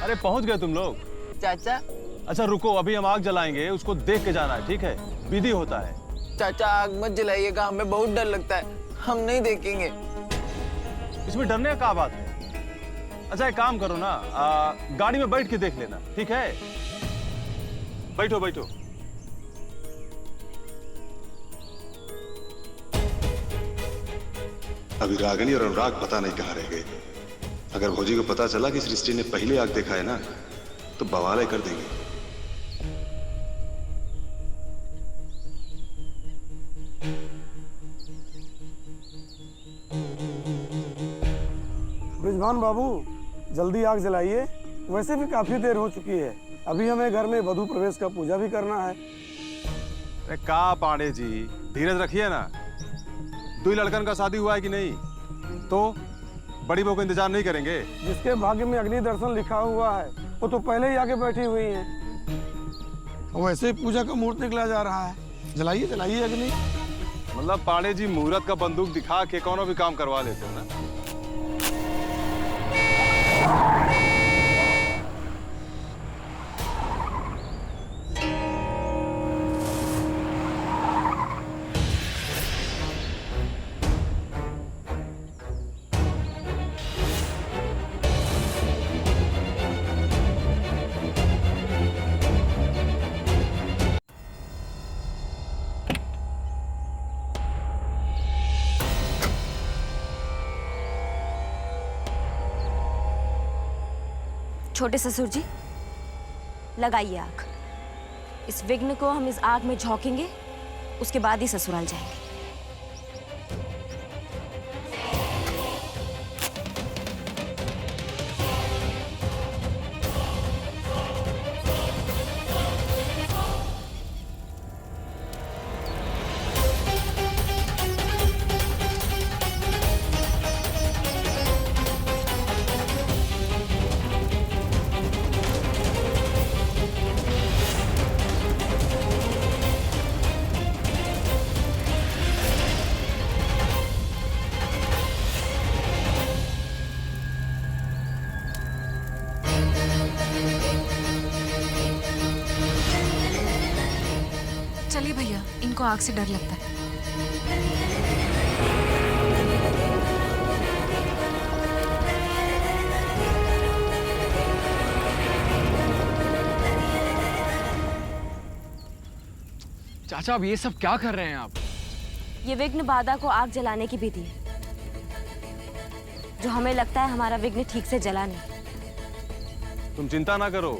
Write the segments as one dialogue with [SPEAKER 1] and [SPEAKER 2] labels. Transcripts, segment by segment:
[SPEAKER 1] अरे पहुंच गए तुम लोग?
[SPEAKER 2] चाचा।
[SPEAKER 1] अच्छा रुको, अभी हम आग जलाएंगे, उसको देख के जाना है, ठीक है? विधि होता है।
[SPEAKER 2] चाचा आग मत जलाइएगा, हमें बहुत डर लगता है, हम नहीं देखेंगे।
[SPEAKER 1] इसमें डरने का क्या बात है? अच्छा एक काम करो ना, गाड़ी में बैठ के देख लेना, ठीक है? बैठो बैठो।
[SPEAKER 3] अभी रागिनी और अनुराग पता नहीं कहाँ रह गए। अगर भौजी को पता चला कि सृष्टि ने पहले आग देखा है ना, तो बवाल कर देंगे।
[SPEAKER 4] ब्रिजभान बाबू, जल्दी आग जलाइए, वैसे भी काफी देर हो चुकी है। अभी हमें घर में वधू प्रवेश का पूजा भी करना है।
[SPEAKER 1] अरे का पांडे जी, धीरज रखिए ना। दो लड़कन का शादी हुआ है कि नहीं, तो बड़ी बहू को इंतजार नहीं करेंगे?
[SPEAKER 4] जिसके भाग्य में अग्नि दर्शन लिखा हुआ है वो तो पहले ही आके बैठी हुई हैं। वैसे ही पूजा का मुहूर्त निकला जा रहा है, जलाइए जलाइए अग्नि।
[SPEAKER 1] मतलब पांडे जी मुहूर्त का बंदूक दिखा के कौनो भी काम करवा लेते हो ना?
[SPEAKER 5] छोटे ससुर जी, लगाइए आग। इस विघ्न को हम इस आग में झोंकेंगे, उसके बाद ही ससुराल जाएंगे।
[SPEAKER 6] चलिए भैया, इनको आग से डर लगता है।
[SPEAKER 7] चाचा अब ये सब क्या कर रहे हैं आप?
[SPEAKER 5] ये विघ्न बाधा को आग जलाने की विधि है, जो हमें लगता है हमारा विघ्न ठीक से जला नहीं।
[SPEAKER 1] तुम चिंता ना करो,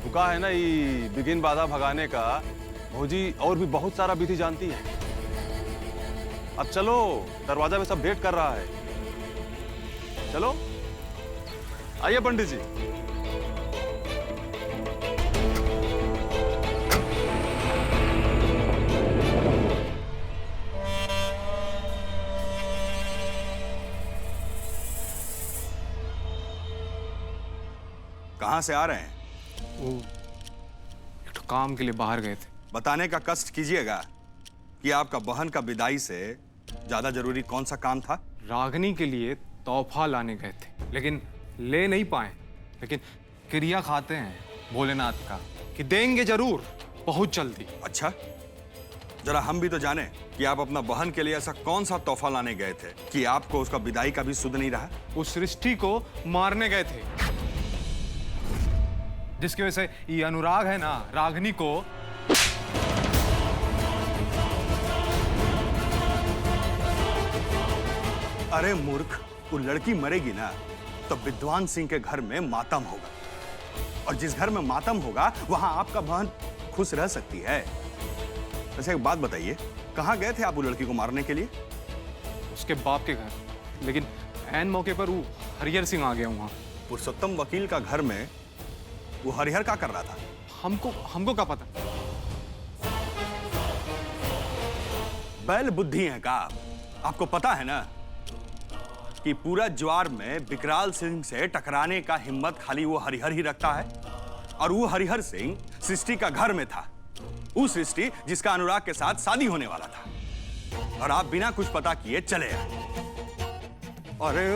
[SPEAKER 1] भूखा है ना ये विघ्न बाधा भगाने का। भौजी और भी बहुत सारा विधि जानती है। अब चलो, दरवाजा में सब वेट कर रहा है। चलो आइए पंडित जी।
[SPEAKER 8] कहां से आ रहे हैं?
[SPEAKER 7] वो एक तो काम के लिए बाहर गए थे।
[SPEAKER 8] बताने का कष्ट कीजिएगा कि आपका बहन का विदाई से ज्यादा जरूरी कौन सा काम था?
[SPEAKER 7] रागिनी के लिए तोहफा लाने गए थे, लेकिन ले नहीं पाए। लेकिन क्रिया खाते हैं भोलेनाथ का कि देंगे जरूर, बहुत जल्दी।
[SPEAKER 8] अच्छा, जरा हम भी तो जाने कि आप अपना बहन के लिए ऐसा कौन सा तोहफा लाने गए थे कि आपको उसका विदाई का भी सुध नहीं रहा?
[SPEAKER 7] उस सृष्टि को मारने गए थे, जिसकी वजह से ये अनुराग है ना, रागिनी को
[SPEAKER 8] अरे मूर्ख, वो लड़की मरेगी ना तो विद्वान सिंह के घर में मातम होगा, और जिस घर में मातम होगा वहां आपका बहन खुश रह सकती है। वैसे एक बात बताइए, कहां गए थे आप वो लड़की को मारने के लिए?
[SPEAKER 7] उसके बाप के घर, लेकिन ऐन मौके पर वो हरिहर सिंह आ गया वहां।
[SPEAKER 8] पुरुषोत्तम वकील का घर में वो हरिहर क्या कर रहा था?
[SPEAKER 7] हमको क्या पता?
[SPEAKER 8] बैल बुद्धि है का? आपको पता है ना कि पूरा ज्वार में विकराल सिंह से टकराने का हिम्मत खाली वो हरिहर ही रखता है, और वो हरिहर सिंह सृष्टि का घर में था। वो सृष्टि जिसका अनुराग के साथ शादी होने वाला था, और आप बिना कुछ पता किए चले आए। अरे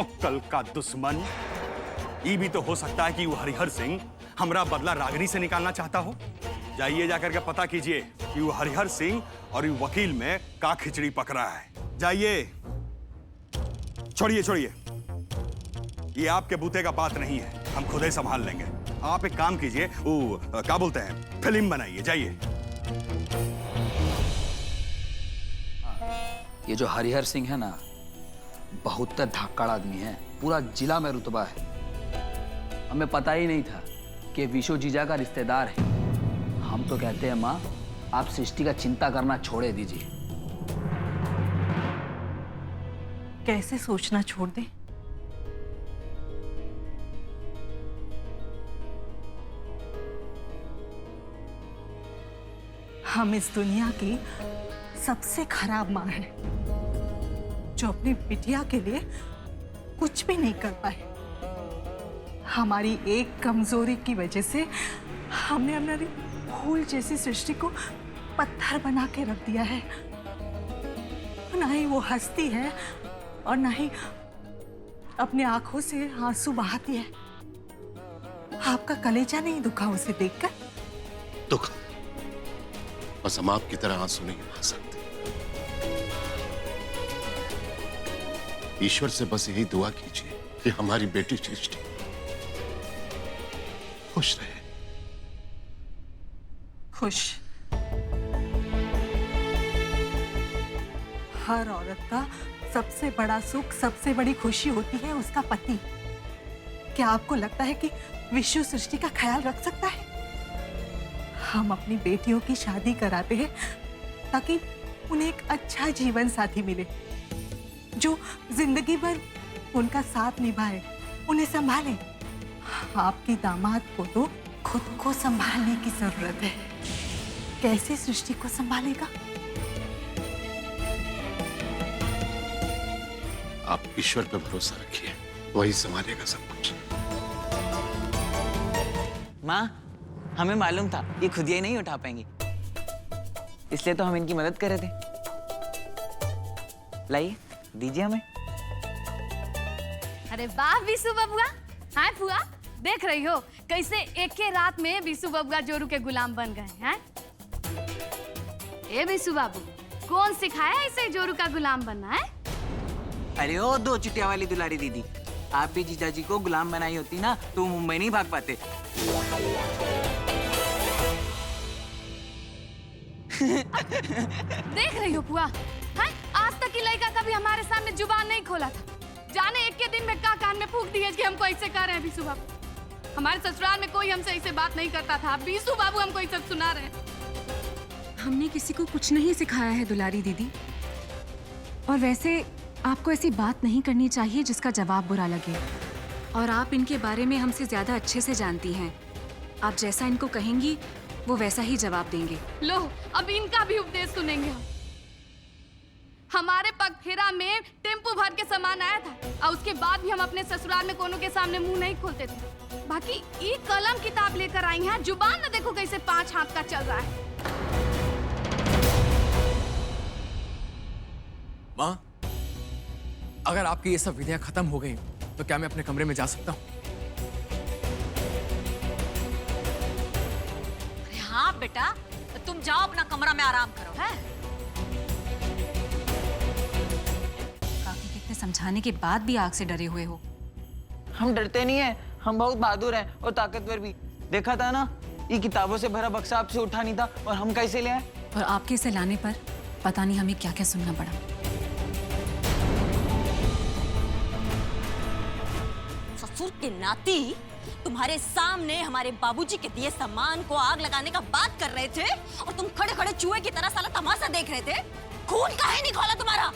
[SPEAKER 8] अक्कल का दुश्मन, ये भी तो हो सकता है कि वो हरिहर सिंह हमरा बदला रागिनी से निकालना चाहता हो। जाइए जाकर के पता कीजिए कि वो हरिहर सिंह और ये वकील में का खिचड़ी पक रहा है। जाइए। छोड़िए छोड़िए, ये आपके बूते का बात नहीं है, हम खुद ही संभाल लेंगे। आप एक काम कीजिए, वो क्या बोलते हैं, फिल्म बनाइए। जाइए।
[SPEAKER 9] ये जो हरिहर सिंह है ना, बहुत धाकड़ आदमी है, पूरा जिला में रुतबा है। हमें पता ही नहीं था कि विशु जीजा का रिश्तेदार है। हम तो कहते हैं माँ, आप सृष्टि का चिंता करना छोड़े दीजिए।
[SPEAKER 10] कैसे सोचना छोड़ दे? हम इस दुनिया की सबसे खराब माँ है, जो अपनी बिटिया के लिए कुछ भी नहीं कर पाए। हमारी एक कमजोरी की वजह से हमने हमारी फूल जैसी सृष्टि को पत्थर बना के रख दिया है। ना ही वो हंसती है और ना ही अपने आंखों से आंसू बहाती है। आपका कलेजा नहीं दुखा उसे देखकर?
[SPEAKER 11] दुख, बस हम आपकी तरह आंसू नहीं बहा सकते। ईश्वर से बस यही दुआ कीजिए कि हमारी बेटी सृष्टि खुश रहे।
[SPEAKER 10] खुश? हर औरत का सबसे बड़ा सुख, सबसे बड़ी खुशी होती है उसका पति। क्या आपको लगता है कि विशु सृष्टि का ख्याल रख सकता है? हम अपनी बेटियों की शादी कराते हैं ताकि उन्हें एक अच्छा जीवन साथी मिले, जो जिंदगी भर उनका साथ निभाए, उन्हें संभाले। आपकी दामाद को तो खुद को संभालने की जरूरत है। कैसे सृष्टि को संभालेगा?
[SPEAKER 11] आप ईश्वर पे भरोसा रखिए, वही संभालेगा सब कुछ।
[SPEAKER 2] माँ, हमें मालूम था ये खुद ही नहीं उठा पाएंगी, इसलिए तो हम इनकी मदद कर रहे थे। लाइए, दीजिए हमें।
[SPEAKER 12] अरे वाह विशु बबुआ। हाँ फुआ, देख रही हो कैसे एक के रात में विशु बबुआ जोरू के गुलाम बन गए हैं। ए विशु बाबू, कौन सिखाया ऐसे जोरू का गुलाम बनना है?
[SPEAKER 2] अरे ओ दो चुटिया वाली दुलारी दीदी, आप भी जीजाजी को गुलाम बनाई होती ना तो मुंबई नहीं भाग पाते।
[SPEAKER 12] देख रही हो फुआ, हाँ? आज तक की लड़का कभी हमारे सामने जुबान नहीं खोला था। जाने एक के दिन में का कान में फूंक दी है कि हमको ऐसे कर रहे हैं विशु बाबू। हमारे ससुराल में कोई हमसे ऐसे बात नहीं करता था। विशु बाबू हमको ये सब सुना रहे हैं।
[SPEAKER 6] हमने किसी को कुछ नहीं सिखाया है दुलारी दीदी। और वैसे आपको ऐसी बात नहीं करनी चाहिए जिसका जवाब बुरा लगे। और आप इनके बारे में हमसे ज्यादा अच्छे से जानती हैं। आप जैसा इनको कहेंगी वो वैसा ही जवाब देंगे।
[SPEAKER 12] लो, अब इनका भी उपदेश सुनेंगे हम। हमारे पग फेरा में टेम्पो भर के सामान आया था और उसके बाद भी हम अपने ससुराल में कोनो के सामने मुंह नहीं खोलते थे। बाकी ये कलम किताब लेकर आई हैं, जुबान न देखो कैसे 5 हाथ का चल रहा है।
[SPEAKER 13] माँ, अगर आपकी ये सब विधियां खत्म हो गई तो क्या मैं अपने कमरे में जा सकता हूँ?
[SPEAKER 14] हाँ बेटा, तुम जाओ अपना कमरा में आराम करो। है
[SPEAKER 6] काकी कितने समझाने के बाद भी आग से डरे हुए हो।
[SPEAKER 2] हम डरते नहीं है, हम बहुत बहादुर हैं और ताकतवर भी। देखा था ना, ये किताबों से भरा बक्सा आपसे उठा नहीं था और हम कैसे ले आए।
[SPEAKER 6] और आपके इसे लाने पर पता नहीं हमें क्या क्या सुनना पड़ा।
[SPEAKER 14] ससुर के नाती तुम्हारे सामने हमारे बाबूजी के दिए सामान को आग लगाने का बात कर रहे थे और तुम खड़े खड़े चूहे की तरह साला तमाशा देख रहे थे। खून काहे नहीं खौला तुम्हारा?